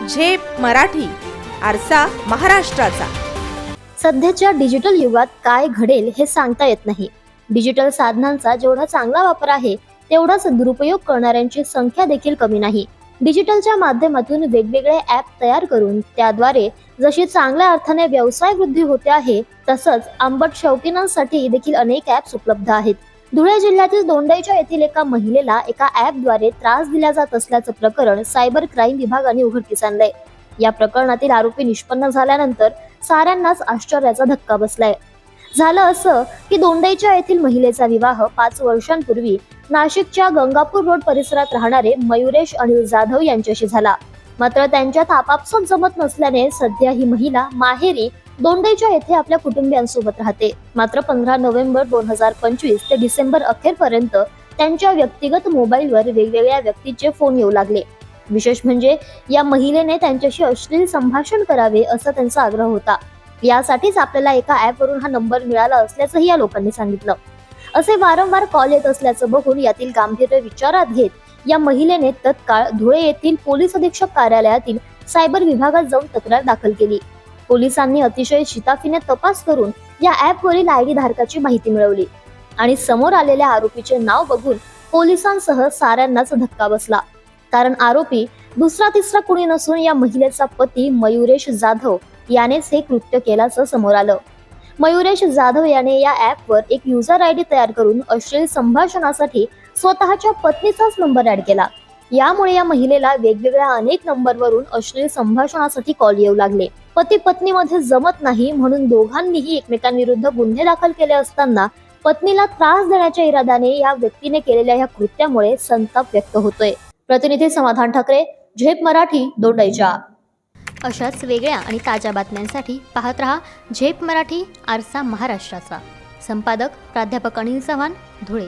झेप मराठी, आरसा महाराष्ट्राचा. सध्याच्या डिजिटल युगात काय घडेल हे सांगता येत नाही. डिजिटल साधनांचा जेवढा चांगला वापर आहे तेवढाच दुरुपयोग करणाऱ्यांची संख्या देखील कमी नाही. डिजिटलच्या माध्यमातून वेगवेगळे ॲप तयार करून त्याद्वारे जशी चांगल्या अर्थाने व्यवसाय वृद्धी होते आहे, तसंच आंबट शौकीनांसाठी देखील अनेक ॲप्स उपलब्ध आहेत. धुळे जिल्ह्यातील दोंडाईच्या येथील एका महिलेला एका ॲपद्वारे त्रास दिला जात असल्याचं प्रकरण सायबर क्राईम विभागाने उघडकीस आणलंय. या प्रकरणातील आरोपी निष्पन्न झाल्यानंतर साऱ्यांनाच आश्चर्याचा धक्का बसलाय. झालं असं की दोंडाईच्या येथील महिलेचा विवाह 5 वर्षांपूर्वी नाशिकच्या गंगापूर रोड परिसरात राहणारे मयुरेश अनिल जाधव यांच्याशी झाला. मात्र त्यांच्यात आपापसात जमत नसल्याने सध्या ही महिला माहेरी दोंडाईच्या येथे आपल्या कुटुंबियांसोबत राहते. मात्र 15 नोव्हेंबर 2025 ते डिसेंबर अखेरपर्यंत त्यांच्या व्यक्तिगत मोबाईलवर वेगवेगळ्या व्यक्तीचे फोन येऊ लागले. विशेष म्हणजे या महिलेने त्यांच्याशी अश्लील संभाषण करावे असा त्यांचा आग्रह होता. यासाठीच आपल्याला एका ॲपवरून हा नंबर मिळाला असल्याचंही या लोकांनी सांगितलं. असे वारंवार कॉल येत असल्याचं बघून यातील गांभीर्य विचारात घेत या महिलेने तत्काळ धुळे येथील पोलीस अधीक्षक कार्यालयातील सायबर विभागात जाऊन तक्रार दाखल केली. पोलिसांनी अतिशय शिताफीने तपास करून या ॲपवरील आयडी धारकाची माहिती मिळवली आणि समोर आलेल्या आरोपीचे नाव बघून पोलिसांसह साऱ्यांनाच धक्का बसला. कारण आरोपी दुसरा तिसरा कुणी नसून या महिलेचा पती मयुरेश जाधव यानेच हे कृत्य केल्याचं समोर आलं. मयुरेश जाधव याने या ॲपवर एक युजर आयडी तयार करून अश्लील संभाषणासाठी स्वतःच्या पत्नीचाच नंबर ऍड केला. यामुळे या महिलेला वेगवेगळ्या अनेक नंबरवरून अश्लील संभाषणासाठी कॉल येऊ लागले. पती पत्नीमध्ये जमत नाही म्हणून दोघांनीही एकमेकांविरुद्ध गुन्हे दाखल केले असताना पत्नीला त्रास देण्याच्या इराद्याने या व्यक्तीने केलेल्या या कृत्यामुळे संताप व्यक्त होतोय. प्रतिनिधी समाधान ठाकरे, झेप मराठी, दोंडाईच्या. अशाच वेगळ्या आणि ताज्या बातम्यांसाठी पाहत रहा झेप मराठी, आरसा महाराष्ट्राचा. संपादक प्राध्यापक अनिल चव्हाण, धुळे.